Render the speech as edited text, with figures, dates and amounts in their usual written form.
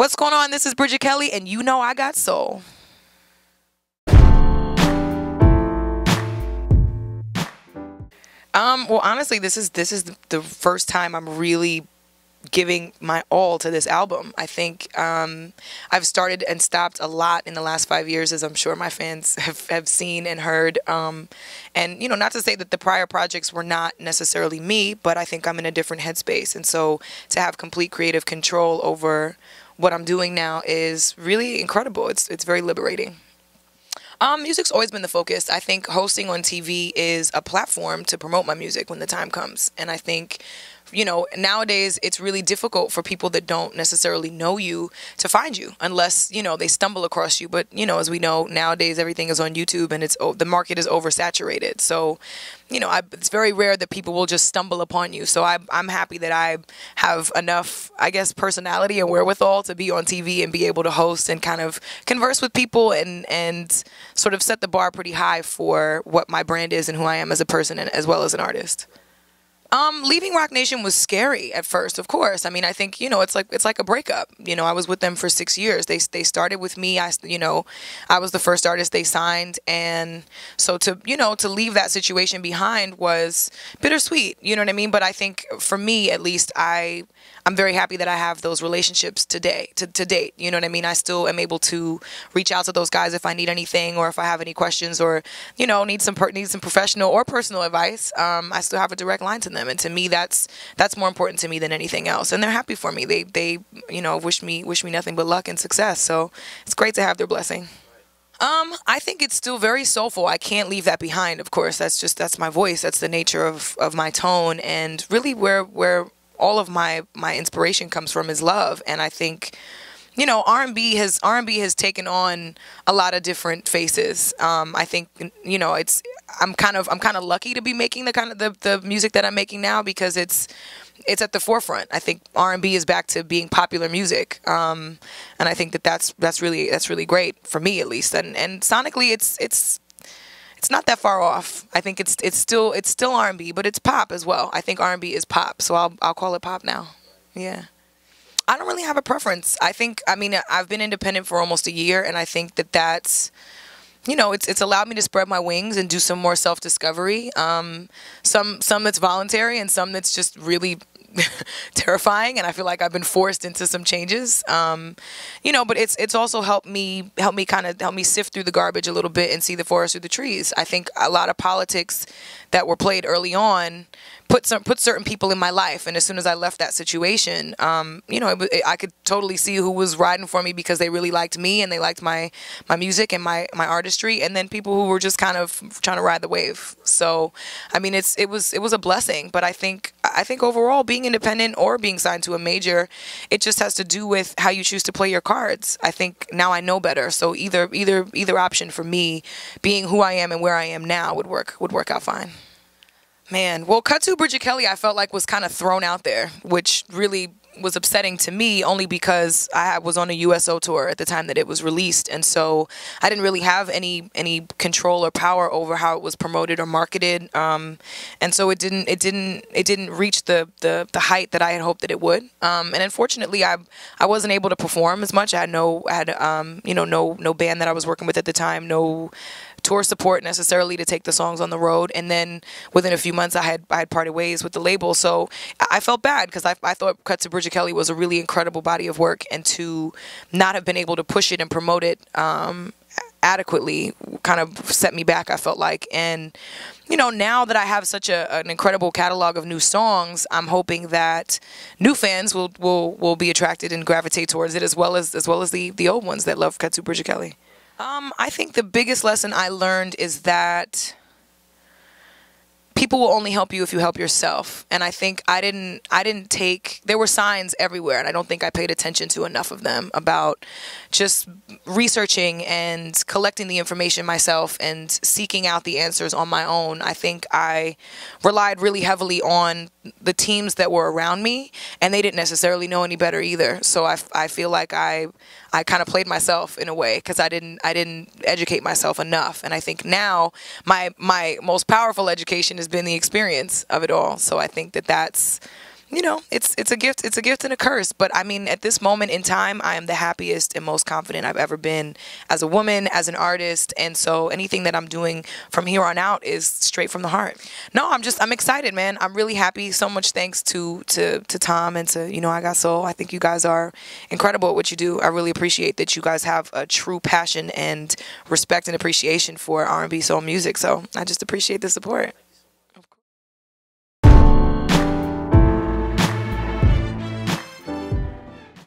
What's going on? This is Bridget Kelly, and you know I got soul. Well, honestly, this is the first time I'm really giving my all to this album. I think I've started and stopped a lot in the last 5 years, as I'm sure my fans have seen and heard. And, you know, not to say that the prior projects were not necessarily me, but I think I'm in a different headspace. And so to have complete creative control over what I'm doing now is really incredible. It's very liberating. Music's always been the focus. I think hosting on TV is a platform to promote my music when the time comes. And I think, you know, nowadays it's really difficult for people that don't necessarily know you to find you unless, you know, they stumble across you. But, you know, as we know, nowadays everything is on YouTube and the market is oversaturated. So, you know, it's very rare that people will just stumble upon you. So I'm happy that I have enough, I guess, personality and wherewithal to be on TV and be able to host and kind of converse with people and sort of set the bar pretty high for what my brand is and who I am as a person and as well as an artist. Leaving Roc Nation was scary at first, of course. I mean, I think, you know, it's like a breakup. You know, I was with them for 6 years. They started with me. I was the first artist they signed. And so to leave that situation behind was bittersweet, you know what I mean? But I think for me, at least, I'm very happy that I have those relationships to date. You know what I mean? I still am able to reach out to those guys if I need anything or if I have any questions or, you know, need some professional or personal advice. I still have a direct line to them. And to me, that's more important to me than anything else. And they're happy for me. They you know, wish me nothing but luck and success. So it's great to have their blessing. I think it's still very soulful. I can't leave that behind, of course. That's my voice. That's the nature of my tone. And really where all of my inspiration comes from is love. And I think, you know, R&B has taken on a lot of different faces. I think, you know, I'm kind of lucky to be making the music that I'm making now because it's at the forefront. I think R&B is back to being popular music. And I think that's really great for me, at least. And sonically it's not that far off. I think it's still R&B, but it's pop as well. I think R&B is pop, so I'll call it pop now. Yeah. I don't really have a preference. I mean, I've been independent for almost a year, and I think that's, you know, it's allowed me to spread my wings and do some more self-discovery. Some that's voluntary and some that's just really terrifying, and I feel like I've been forced into some changes. You know, but it's also helped me sift through the garbage a little bit and see the forest through the trees. I think a lot of politics that were played early on put certain people in my life, and as soon as I left that situation, you know, I could totally see who was riding for me because they really liked me and they liked my music and my artistry, and then people who were just kind of trying to ride the wave. So, I mean, it was a blessing, but I think overall, being independent or being signed to a major, it just has to do with how you choose to play your cards. I think now I know better, so either option for me, being who I am and where I am now, would work out fine. Man, well, Cut to Bridget Kelly, I felt like was kind of thrown out there, which really was upsetting to me only because I was on a USO tour at the time that it was released, and so I didn't really have any control or power over how it was promoted or marketed, and so it didn't reach the height that I had hoped that it would, and unfortunately I wasn't able to perform as much. I had no band that I was working with at the time, no tour support necessarily to take the songs on the road, and then within a few months I had parted ways with the label, so I felt bad because I thought Cut to Bridget Kelly was a really incredible body of work, and to not have been able to push it and promote it adequately kind of set me back, I felt like. And you know, now that I have such an incredible catalog of new songs, I'm hoping that new fans will be attracted and gravitate towards it as well as the old ones that love Cut to Bridget Kelly. I think the biggest lesson I learned is that people will only help you if you help yourself. And I think there were signs everywhere, and I don't think I paid attention to enough of them about just researching and collecting the information myself and seeking out the answers on my own. I think I relied really heavily on the teams that were around me, and they didn't necessarily know any better either. So I feel like I kind of played myself in a way because I didn't educate myself enough. And I think now my most powerful education has been the experience of it all. So I think that's you know, it's a gift. It's a gift and a curse. But I mean, at this moment in time, I am the happiest and most confident I've ever been as a woman, as an artist. And so anything that I'm doing from here on out is straight from the heart. No, I'm excited, man. I'm really happy. So much thanks to Tom and to, you know, I Got Soul. I think you guys are incredible at what you do. I really appreciate that you guys have a true passion and respect and appreciation for R&B soul music. So I just appreciate the support.